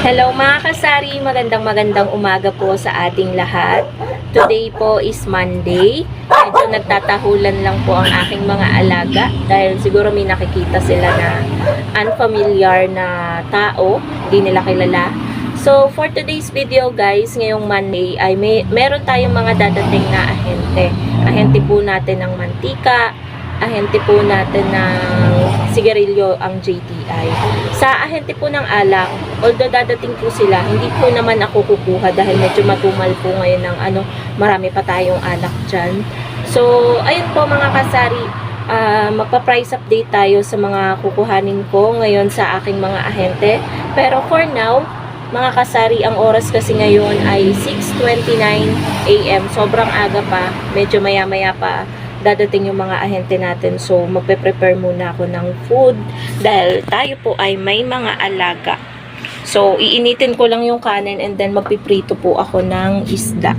Hello mga kasari, magandang umaga po sa ating lahat. Today po is Monday. Medyo nagtatahulan lang po ang aking mga alaga dahil siguro may nakikita sila na unfamiliar na tao, di nila kilala. So for today's video guys, ngayong Monday ay meron tayong mga dadating na ahente. Ahente po natin ng mantika, ahente po natin ng sigarilyo ang JTI. Sa ahente po ng alak, although dadating po sila, hindi po naman ako kukuha dahil medyo matumal po ngayon ng marami pa tayong alak dyan. So, ayun po mga kasari, magpa-price update tayo sa mga kukuhanin ko ngayon sa aking mga ahente. Pero for now, mga kasari, ang oras kasi ngayon ay 6:29 AM. Sobrang aga pa, medyo maya-maya pa dadating yung mga ahente natin. So, magpe-prepare muna ako ng food dahil tayo po ay may mga alaga. So, iinitin ko lang yung kanin and then magpiprito po ako ng isda.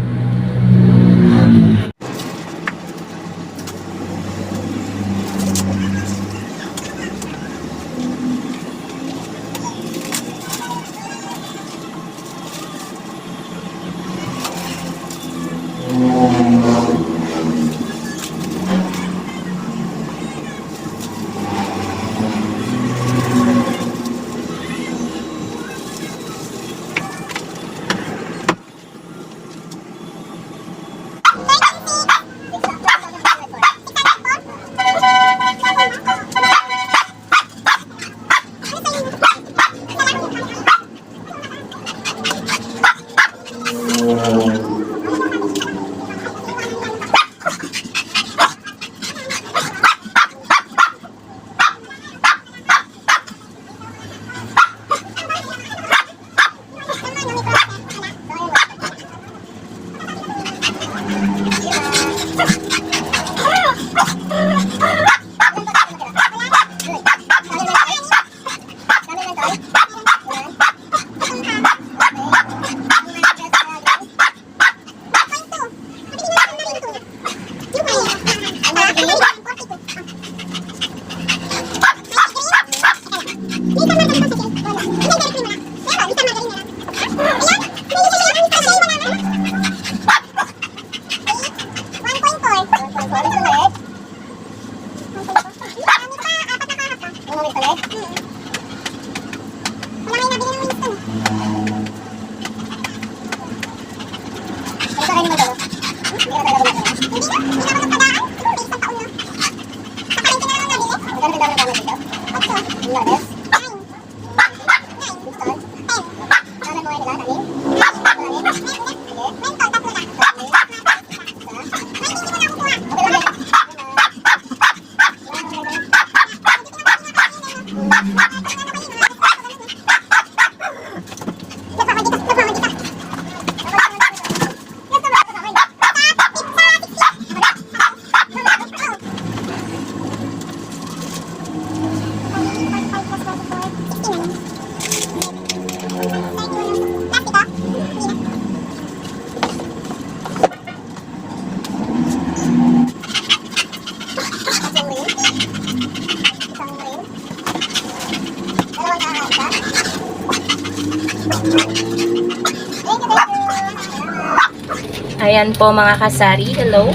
Ayan po mga kasari, hello.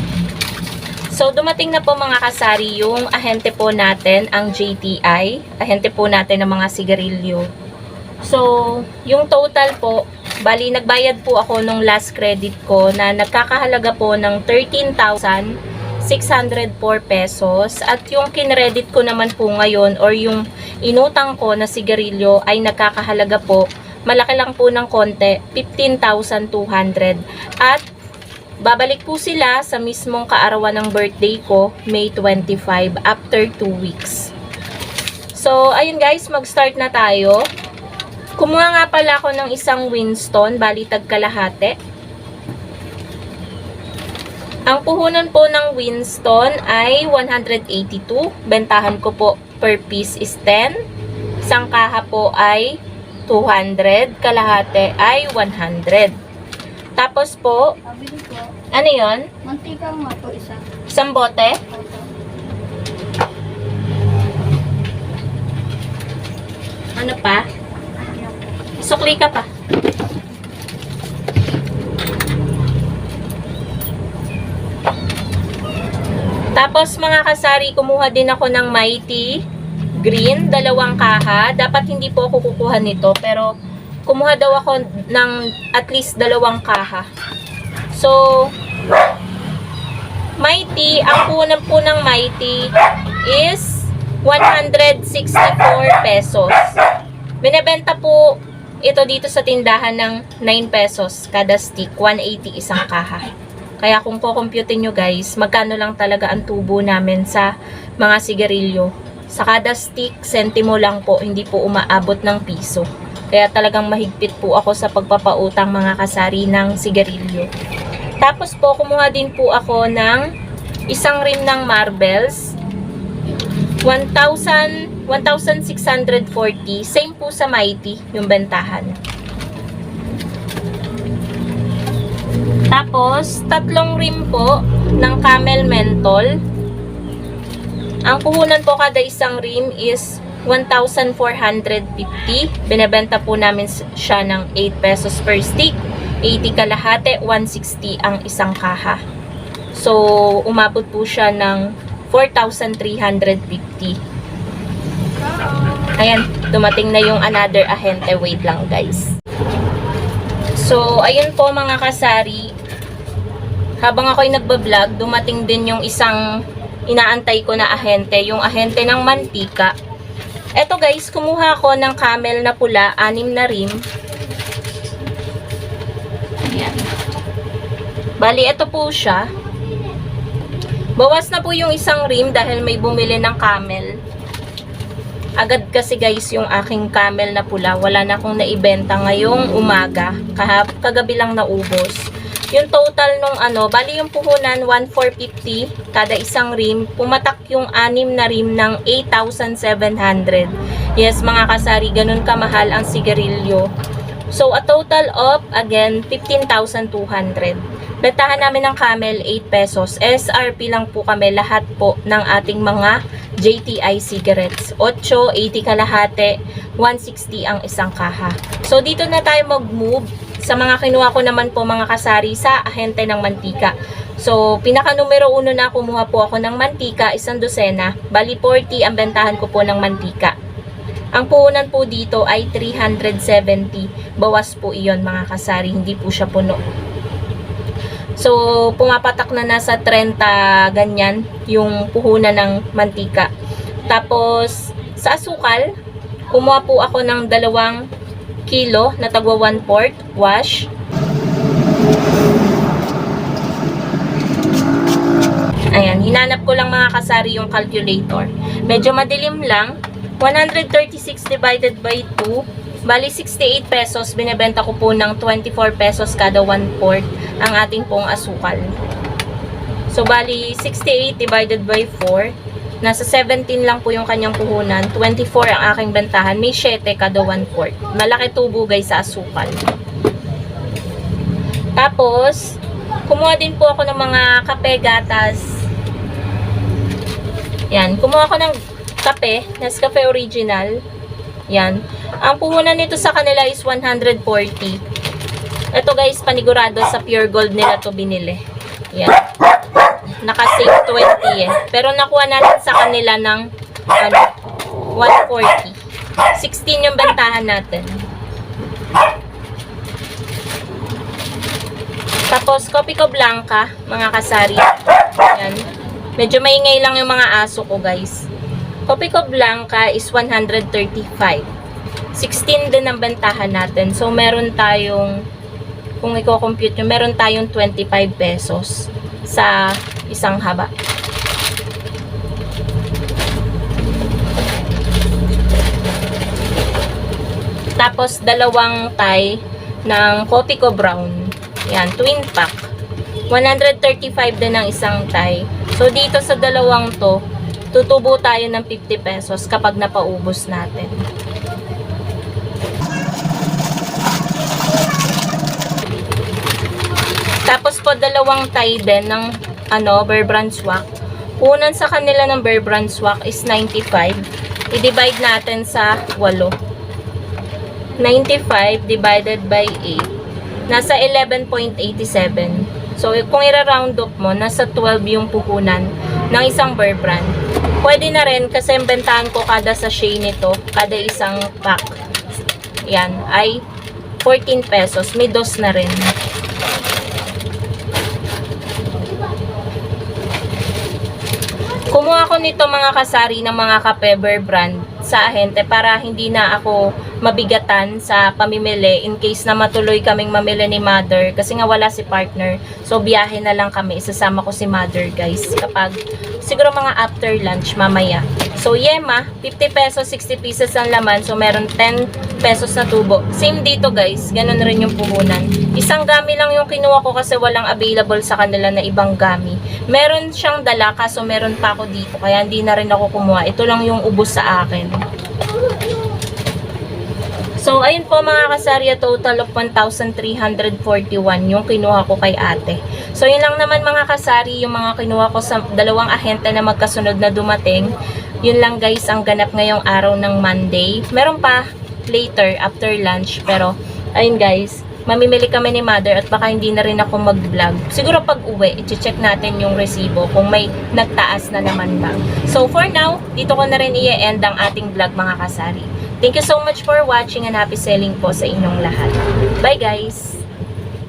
So dumating na po mga kasari yung ahente po natin, ang JTI. Ahente po natin ng mga sigarilyo. So yung total po, bali nagbayad po ako nung last credit ko na nagkakahalaga po ng 13,604 pesos. At yung kinredit ko naman po ngayon or yung inutang ko na sigarilyo ay nagkakahalaga po, malaki lang po ng konti, 15,200. At babalik po sila sa mismong kaarawan ng birthday ko, May 25, after 2 weeks. So, ayun guys, mag-start na tayo. Kumuha nga pala ako ng isang Winston, bali tagkalahati. Ang puhunan po ng Winston ay 182. Bentahan ko po per piece is 10. Isang kaha po ay 200. Kalahati ay 100. Tapos po, ano yun? Mantikang nga po isa. Isang bote? Ano pa? So, Sukli ka pa. Tapos mga kasari, kumuha din ako ng Mighty Green, 2 kaha. Dapat hindi po ako kukuha nito, pero kumuha daw ako ng at least 2 kaha. So, Mighty, ang punan po ng Mighty is 164 pesos. Binebenta po ito dito sa tindahan ng 9 pesos kada stick, 180 isang kaha. Kaya kung kukumputin nyo guys, magkano lang talaga ang tubo namin sa mga sigarilyo. Sa kada stick, sentimo lang po, hindi po umaabot ng piso. Kaya talagang mahigpit po ako sa pagpapautang mga kasari ng sigarilyo. Tapos po, kumuha din po ako ng isang rim ng marbles. 1,640. Same po sa Mighty, yung bentahan. Tapos, 3 rim po ng Camel Menthol. Ang puhunan po kada isang rim is 1,450. Binebenta po namin siya ng 8 pesos per stick. 80 kalahati, 160 ang isang kaha. So, umabot po siya ng 4,350. Ayan, dumating na yung another ahente. Wait lang guys. So, ayun po mga kasari. Habang ako'y nagbablog, dumating din yung isang inaantay ko na ahente, yung ahente ng mantika. Eto guys, kumuha ako ng camel na pula, 6 na rim. Ayan. Bali, ito po siya. Bawas na po yung isang rim dahil may bumili ng camel. Agad kasi guys yung aking camel na pula. Wala na akong naibenta ngayong umaga. Kagabi lang naubos. Yung total nung bali yung puhunan 1,450 kada isang rim. Pumatak yung 6 na rim ng 8,700. Yes mga kasari, ganun kamahal ang sigarilyo. So a total of again 15,200. Bentahan namin ng camel 8 pesos. SRP lang po kami lahat po ng ating mga JTI cigarettes. 8, 80 kalahati, 160 ang isang kaha. So dito na tayo mag-move sa mga kinuha ko naman po mga kasari sa ahente ng mantika. So pinaka numero 1 na kumuha po ako ng mantika, 1 dosena. Bali 40 ang bentahan ko po ng mantika. Ang puhunan po dito ay 370. Bawas po iyon mga kasari, hindi po siya puno. So, pumapatak na nasa 30 ganyan yung puhunan ng mantika. Tapos, sa asukal, kumuha po ako ng 2 kilo na tagwa 1/4 wash. Ayan, hinanap ko lang mga kasari yung calculator. Medyo madilim lang. 136 divided by 2. Bali, 68 pesos. Binebenta ko po ng 24 pesos kada 1/4 ang ating pong asukal. So, bali, 68 divided by 4. Nasa 17 lang po yung kanyang puhunan. 24 ang aking bentahan. May 7 kada 1/4. Malaki tubo guys sa asukal. Tapos, kumuha din po ako ng mga kape gatas. Yan. Kumuha ako ng kape. Nescafe Original. Yan. Ang puhunan nito sa kanila is 140. Ito guys, panigurado sa Pure Gold nila to binili. Yan. Naka-save 20 eh. Pero nakuha natin sa kanila ng 140. 16 yung bentahan natin. Tapos, Copico Blanca, mga kasari. Yan. Medyo maingay lang yung mga aso ko guys. Copico Blanca is 135. 16 din ang bentahan natin. So, meron tayong, kung i-compute nyo, meron tayong 25 pesos sa isang haba. Tapos, 2 tie ng Copico Brown. Yan, twin pack. 135 din ang isang tie. So, dito sa 2 to, tutubo tayo ng 50 pesos kapag napaubos natin. Tapos po 2 tie din ng Bear Brand Swak. Unan sa kanila ng Bear Brand Swak is 95. I-divide natin sa 8. 95 divided by 8, nasa 11.87. So, kung i-round up mo, nasa 12 yung puhunan ng isang bear brand. Pwede na rin kasi bentahan ko kada sachet nito, kada isang pack. Yan, ay 14 pesos. May dos na rin. Kumuha ko nito mga kasari ng mga ka-Pebber brand sa ahente para hindi na ako mabigatan sa pamimili in case na matuloy kaming mamili ni Mother kasi nga wala si partner. So biyahe na lang kami, isasama ko si Mother guys kapag siguro mga after lunch mamaya. So yema, 50 pesos, 60 pieces ang laman. So meron 10 pesos na tubo. Same dito guys, ganun rin yung puhunan. Isang gami lang yung kinuha ko kasi walang available sa kanila na ibang gami. Meron siyang dala kaso meron pa ako dito kaya hindi na rin ako kumuha. Ito lang yung ubos sa akin. So, ayun po mga kasari, total of 1,341 yung kinuha ko kay ate. So, yun lang naman mga kasari, yung mga kinuha ko sa dalawang ahente na magkasunod na dumating. Yun lang guys, ang ganap ngayong araw ng Monday. Meron pa later, after lunch. Pero, ayun guys, mamimili kami ni Mother at baka hindi na rin ako mag-vlog. Siguro pag uwi, i-check natin yung resibo kung may nagtaas na naman ba. So, for now, dito ko na rin i-end ang ating vlog mga kasari. Thank you so much for watching and happy selling po sa inyong lahat. Bye guys!